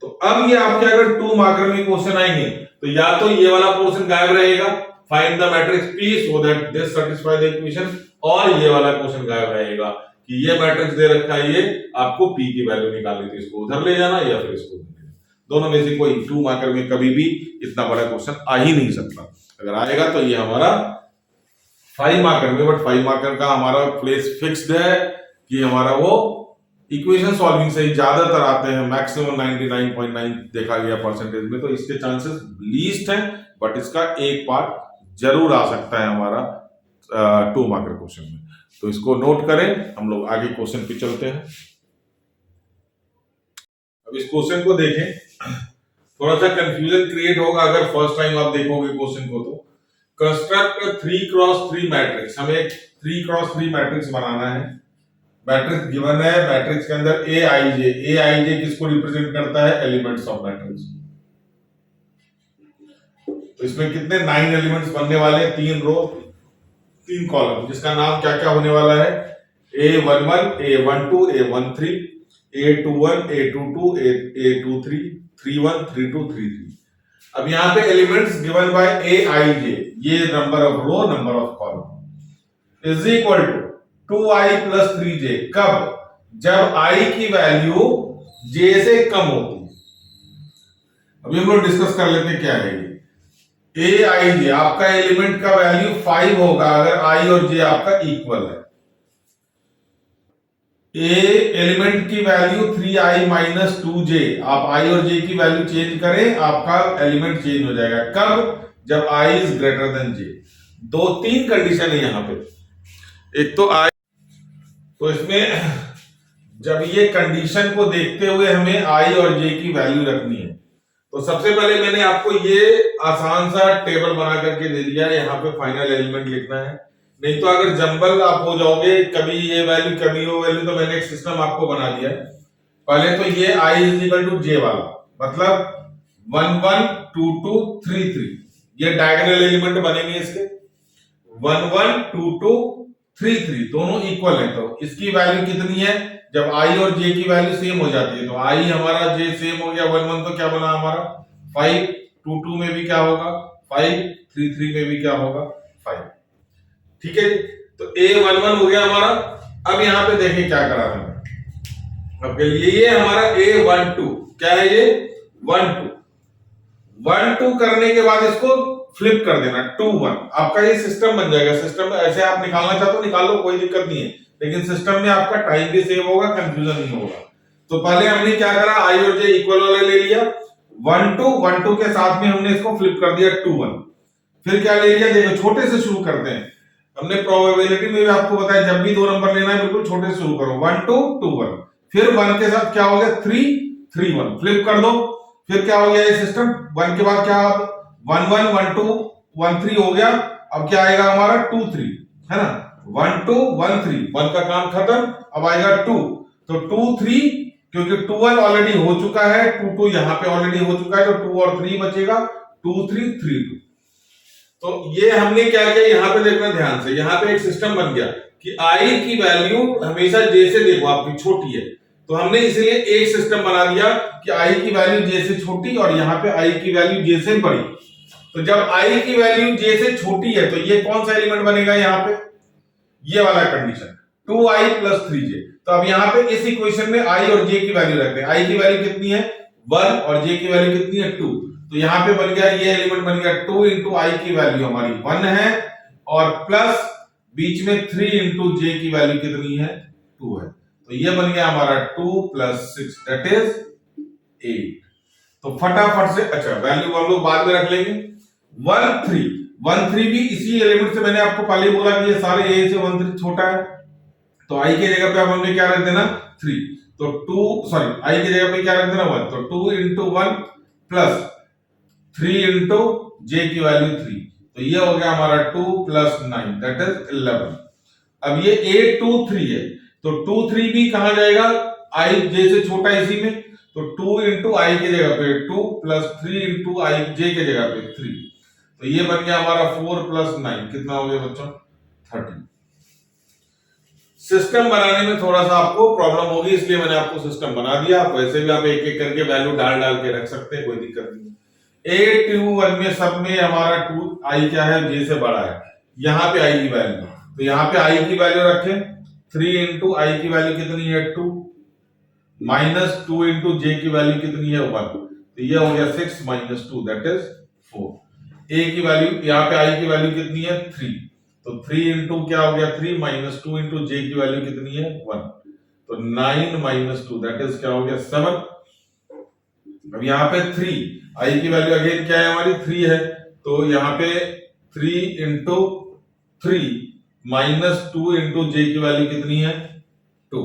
तो अब ये आपके अगर 2 मार्कर में क्वेश्चन आएंगे तो या तो ये वाला पोर्शन गायब रहेगा, find the matrix P so that this satisfy the equation, और ये वाला क्वेश्चन गायब रहेगा कि ये मैट्रिक्स दे रखा है, ये आपको P की वैल्यू निकालनी थी, इसको उधर ले जाना या फिर इसको उधर ले जाना, दोनों में से कोई 2 मार्कर में कभी भी इतना बड़ा क्वेश्चन आ ही नहीं सकता। अगर आएगा तो ये हमारा 5 मार्कर में, बट 5 मार्कर का हमारा प्लेस फिक्स्ड है कि हमारा वो इक्वेशन सॉल्विंग से ही ज्यादातर आते हैं, मैक्सिमम 99.9 देखा गया परसेंटेज में, तो इसके चांसेस लीस्ट हैं, बट इसका एक पार्ट जरूर आ सकता है हमारा 2 मार्कर क्वेश्चन में, तो इसको नोट करें। हम लोग आगे क्वेश्चन पे चलते हैं। अब इस क्वेश्चन को देखें, थोड़ा सा कंफ्यूजन क्रिएट होगा अगर फर्स्ट टाइम आप देखोगे क्वेश्चन को। तो कंस्ट्रक्ट 3x3 मैट्रिक्स, हमें 3x3 मैट्रिक्स बनाना है। मैट्रिक्स गिवन है, मैट्रिक्स के अंदर Aij किसको रिप्रेजेंट करता है, एलिमेंट्स ऑफ मैट्रिक्स। तो इसमें कितने 9 एलिमेंट्स बनने वाले हैं, 3 रो 3 कॉलम, जिसका नाम क्या क्या होने वाला है, A11 A12 A13 A21 A22 A23 31 32 33। अब यहाँ पे एलिमेंट्स गिवन बाय Aij, ये number of row number of column is equal to 2i plus 3j, कब, जब i की वैल्यू j से कम होती है। अभी हम लोग डिस्कस कर लेते हैं क्या है ये Aij, आपका एलिमेंट का वैल्यू 5 होगा अगर i और j आपका इक्वल है। A एलिमेंट की वैल्यू 3i माइनस 2j, आप i और j की वैल्यू चेंज करें, आपका एलिमेंट चेंज हो जाएगा, कब, जब i is greater than j। 2-3 condition है यहाँ पे, एक तो i, तो इसमें जब ये कंडीशन को देखते हुए हमें i और j की वैल्यू रखनी है, तो सबसे पहले मैंने आपको ये आसान सा टेबल बना करके दे दिया, यहाँ पे फाइनल एलिमेंट लिखना है, नहीं तो अगर जंबल आप हो जाओगे, कभी ये वैल्यू कभी वो वैल्यू, तो मैंने एक सिस्टम आपको बना दिया है। पहले तो ये i is equal to j वाला, मतलब 1 1 2 2 3 3, ये डायगोनल एलिमेंट बनेंगे इसके, 1 1 2 2 3 3 दोनों इक्वल है, तो इसकी वैल्यू कितनी है, जब i और j की वैल्यू सेम हो जाती है, तो i हमारा j सेम हो गया, 1 1 तो क्या बना हमारा 5, 2 2 में भी क्या होगा 5, 3 में भी क्या होगा 5। ठीक है, तो A11 हो गया हमारा। अब यहां पे देखें क्या करा मैंने आपके लिए, ये हमारा A12 क्या है, ये 1 2 करने के बाद इसको फ्लिप कर देना 2 1, आपका ये सिस्टम बन जाएगा। सिस्टम में ऐसे आप निकालना चाहते हो निकाल लो, कोई दिक्कत नहीं है, लेकिन सिस्टम में आपका टाइम भी सेव होगा, कंफ्यूजन नहीं होगा। तो पहले हमने क्या करा, I और J इक्वल वाले ले लिया, 1 2 के साथ में हमने इसको फ्लिप कर दिया 2 1। फिर क्या ले लिया, देखो छोटे से शुरू करते हैं। हमने प्रोबेबिलिटी में भी आपको बताया जब भी 2 नंबर लेना है बिल्कुल छोटे से शुरू करो, 1 2 2 1। फिर 1 के साथ क्या हो गया 3 3 1, फ्लिप कर दो। फिर क्या हो गया ये सिस्टम, 1 के बाद क्या 1 1 1 2 1 3 हो गया। अब क्या आएगा हमारा 2 3, है ना, 1 2 1 3, 1 का काम खत्म। अब आएगा 2, तो 2 3, क्योंकि 2 1 ऑलरेडी हो चुका है, 2 2 यहाँ पे ऑलरेडी हो चुका है, तो 2 और 3 बचेगा, 2 3 3 2। तो ये हमने क्या किया, यहाँ पे देखना ध्यान से, यहाँ पे एक सिस्टम बन गया कि I की वैल्यू हमेशा J से देखो आपकी छोटी है, तो हमने इसलिए एक सिस्टम बना दिया कि I की वैल्यू J से छोटी और यहाँ पे I की वैल्यू J से बड़ी। तो जब I की वैल्यू J से छोटी है तो ये कौन सा एलिमेंट बनेगा, यहाँ पे ये वाला कंडीशन 2I + 3J। तो अब यहाँ पे इस इक्वेशन में I और J की वैल्यू रखते हैं। I की वैल्यू कितनी है 1 और J की वैल्यू कितनी है 2, तो यहाँ पे बन गया ये एलिमेंट बन गया 2 × I की वैल्यू हमारी 1 है और प्लस बीच में 3 × J की वैल्यू कितनी है 2 है, तो ये बन गया हमारा 2 + 6 दैट इज 8। तो फटाफट से, अच्छा वैल्यू हम लोग बाद में रख लेंगे। 1 3 भी इसी एलिमेंट से, मैंने आपको पहले बोला कि ये सारे A से 1 3 छोटा है, तो I की जगह पे अब हमने क्या रख देना 3, तो 2 सॉरी I की जगह पे क्या रख देना 1, तो 2 × 1 प्लस 3 × J की वैल्यू 3, तो ये हो गया हमारा 2 + 9 दैट इज 11। अब ये 8 2 3 है, तो 2 3 भी कहां जाएगा, I J से छोटा इसी में, तो 2 × I की जगह पे 2 प्लस 3 × I J की जगह पे 3, तो ये बन गया हमारा 4 + 9 कितना हो गया बच्चों 30। सिस्टम बनाने में थोड़ा सा आपको प्रॉब्लम होगी, इसलिए मैंने आपको सिस्टम बना दिया। आप वैसे भी आप एक एक करके वैल्यू डाल डाल के रख सकते हैं, कोई दिक्कत नहीं। 8 2 1 में सब में हमारा 2 I क्या है J से बड़ा है, यहाँ पे I की वैल्यू, तो यहाँ पे I की वैल्यू रखें 3 × I की वैल्यू कितनी है 2 माइनस 2 × J की वैल्यू कितनी है 1, तो ये हो गया 6 - 2 दैट इज 4। A की वैल्यू, यहाँ पे I की वैल्यू कितनी है 3, तो 3 × क्या हो गया 3 - 2 × J की वैल्यू कितनी है 1, तो 9 - 2 दैट इज क्या हो गया 7। अब यहाँ पे 3 I की वैल्यू अगेन क्या है हमारी 3 है, तो यहाँ पे 3 × 3 - 2 × J की वैल्यू कितनी है 2,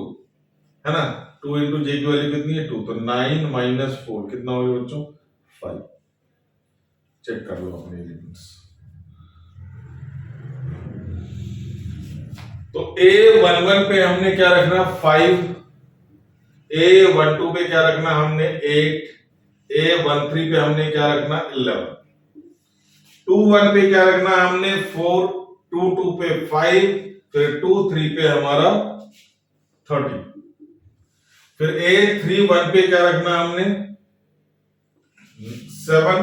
है ना, 2 × J की वैल्यू कितनी है 2, तो 9 - 4 कितना हो गया बच्चों 5। चेक कर लो अपने एलिमेंट्स। तो A11 पे हमने क्या रखना 5, A12 पे क्या रखना हमने 8, A13 पे हमने क्या रखना 11, 21 पे क्या रखना हमने 4, 22 पे 5, फिर 23 पे हमारा 30, फिर A31 पे क्या रखना हमने 7,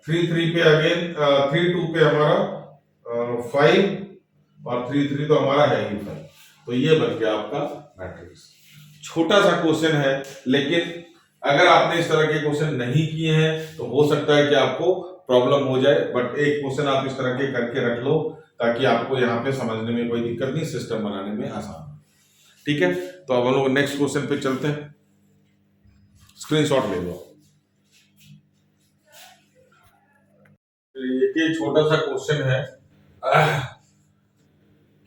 33 पे अगेन 32 पे हमारा 5 और 33 तो हमारा है ही 5। तो ये बन गया आपका मैट्रिक्स। छोटा सा क्वेश्चन है, लेकिन अगर आपने इस तरह के क्वेश्चन नहीं किए हैं तो हो सकता है कि आपको प्रॉब्लम हो जाए, बट एक क्वेश्चन आप इस तरह के करके रख लो ताकि आपको यहाँ पे समझने में कोई दिक्कत नहीं, सिस्टम बनाने में आसान। ठीक है, तो अब हम लोग नेक्स्ट क्वेश्चन पे चलते हैं। स्क्रीनशॉट ले लो। ये छोटा सा क्वेश्चन है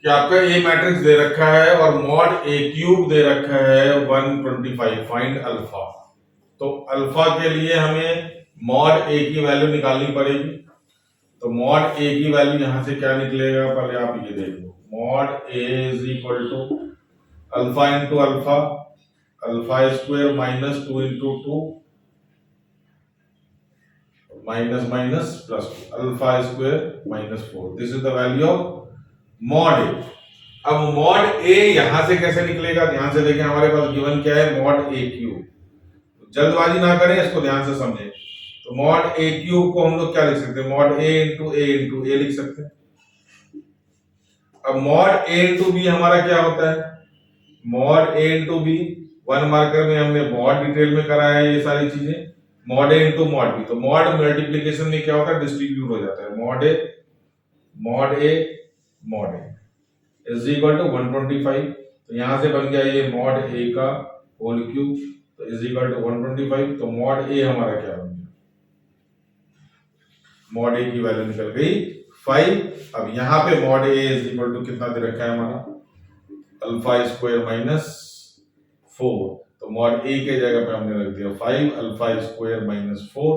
कि आपका ए मैट्रिक्स दे रखा है और मॉड A³ दे रखा है 125, फाइंड अल्फा। तो अल्फा के लिए हमें मॉड A की वैल्यू निकालनी पड़ेगी। तो मॉड A की वैल्यू यहां से क्या निकलेगा, पहले आप ये देख लो। Mod A = alpha × alpha, alpha square minus 2 × 2 minus minus plus 2, alpha square minus 4, this is the value of mod A। अब मॉड A यहां से कैसे निकलेगा, ध्यान से देखें, हमारे पास गिवन क्या है मॉड A³। जल्दबाजी ना करें, इसको ध्यान से समझें। तो मॉड ए क्यूब को हम लोग क्या लिख सकते हैं, मॉड ए इंटू ए लिख सकते हैं। अब मॉड ए इंटू बी हमारा क्या होता है, mod A into B, 1 marker में हमने बहुत डिटेल में कराया है ये सारी चीजें। Mod A into mod B, तो मॉड मल्टीप्लीकेशन में क्या होता है, डिस्ट्रीब्यूट हो जाता है, mod A is equal to 125। तो यहां से बन गया ये मॉड ए का होल क्यूब, तो इज इक्वल टू 125। तो मॉड ए हमारा क्या बन गया, मॉड ए की वैल्यू निकल गई 5। अब यहां पे mod A is equal to कितना दे रखा है हमारा, अल्फा स्क्वायर माइनस 4। तो मॉड ए के जगह पे हमने रख दिया 5 अल्फा स्क्वायर माइनस 4।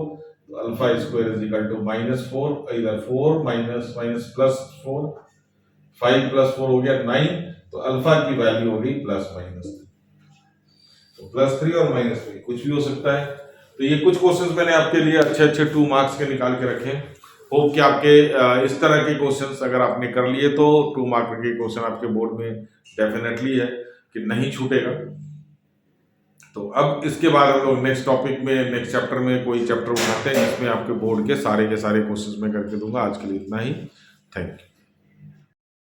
तो alpha square is equal to -4, इधर 4 माइनस माइनस प्लस 4, 5 प्लस 4 हो गया 9। तो अल्फा की वैल्यू हो गई प्लस माइनस 3। तो +3 और -3 कुछ भी हो सकता है। तो ये कुछ क्वेश्चंस मैंने आपके लिए अच्छे 2 मार्क्स के निकाल के रखे हैं। होप कि आपके इस तरह के क्वेश्चंस अगर आपने कर लिए तो 2 मार्क के क्वेश्चन आपके बोर्ड में डेफिनेटली है कि नहीं छूटेगा। तो अब इसके बाद हम लोग नेक्स्ट टॉपिक में, नेक्स्ट चैप्टर में कोई चैप्टर उठाते हैं जिसमें आपके बोर्ड के सारे क्वेश्चंस मैं करके दूंगा। आज के लिए इतना ही, थैंक यू।